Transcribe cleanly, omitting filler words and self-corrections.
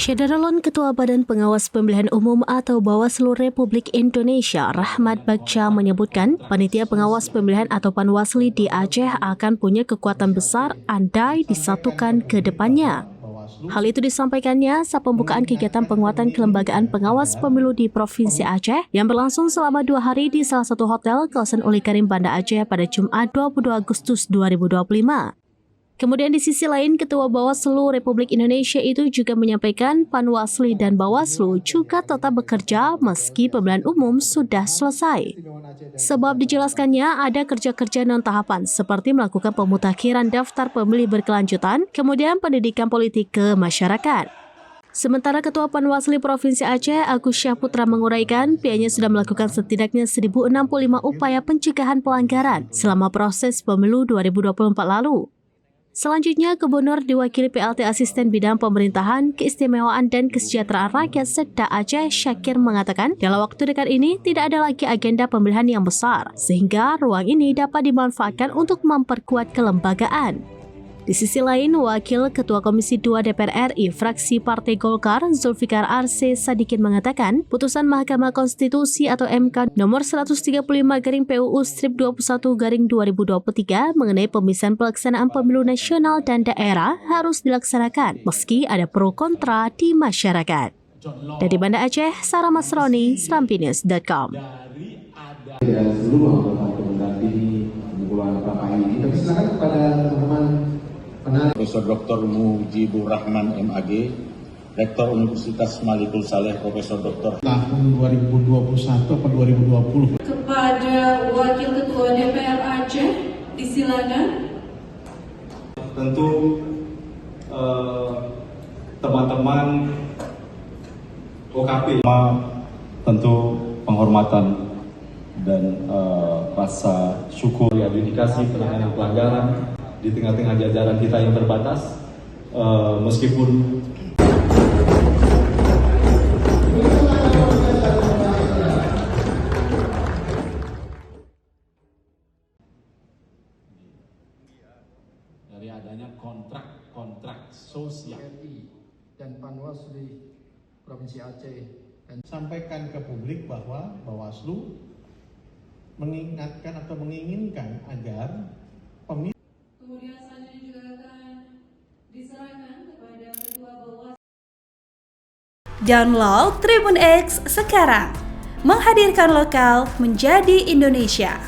Syederalon Ketua Badan Pengawas Pemilihan Umum atau Bawaslu Republik Indonesia, Rahmat Bagja menyebutkan panitia pengawas pemilihan atau Panwasli di Aceh akan punya kekuatan besar andai disatukan ke depannya. Hal itu disampaikannya saat pembukaan kegiatan penguatan kelembagaan pengawas pemilu di Provinsi Aceh yang berlangsung selama 2 hari di salah satu hotel kawasan Uli Karim Banda Aceh pada Jumat 22 Agustus 2025. Kemudian di sisi lain, Ketua Bawaslu Republik Indonesia itu juga menyampaikan Panwasli dan Bawaslu juga tetap bekerja meski pemilihan umum sudah selesai. Sebab dijelaskannya ada kerja-kerja non-tahapan seperti melakukan pemutakhiran daftar pemilih berkelanjutan, kemudian pendidikan politik ke masyarakat. Sementara Ketua Panwasli Provinsi Aceh, Agus Syahputra menguraikan pihaknya sudah melakukan setidaknya 1065 upaya pencegahan pelanggaran selama proses pemilu 2024 lalu. Selanjutnya, Gubernur diwakili PLT Asisten Bidang Pemerintahan, Keistimewaan dan Kesejahteraan Rakyat Sekda Aceh, Syakir mengatakan dalam waktu dekat ini tidak ada lagi agenda pemilihan yang besar, sehingga ruang ini dapat dimanfaatkan untuk memperkuat kelembagaan. Di sisi lain, Wakil Ketua Komisi 2 DPR RI Fraksi Partai Golkar, Zulfikar Arse Sadikin mengatakan, putusan Mahkamah Konstitusi atau MK nomor 135/PUU-21/2023 mengenai pemisahan pelaksanaan pemilu nasional dan daerah harus dilaksanakan meski ada pro kontra di masyarakat. Dari Banda Aceh, Sarah Masroni, Serampinews.com. Dan seluruh anggota mendampingi pengumpulan KPI ini, tapi silakan kepada teman-teman Profesor Dr. Mujibur Rahman MAG, Rektor Universitas Malikul Saleh, Profesor Dr. Tahun 2021 atau 2020. Kepada Wakil Ketua DPR Aceh, disilakan. Tentu teman-teman OKP, tentu penghormatan dan rasa syukur ya dedikasi penanganan pelanggaran di tengah-tengah jajaran kita yang terbatas, meskipun dari adanya kontrak sosial dan Panwasli Provinsi Aceh dan Sampaikan ke publik bahwa Bawaslu mengingatkan atau menginginkan agar pemilu. Kemudian selanjutnya juga akan diserahkan kepada Ketua Bawaslu. Download Tribun X sekarang, menghadirkan lokal menjadi Indonesia.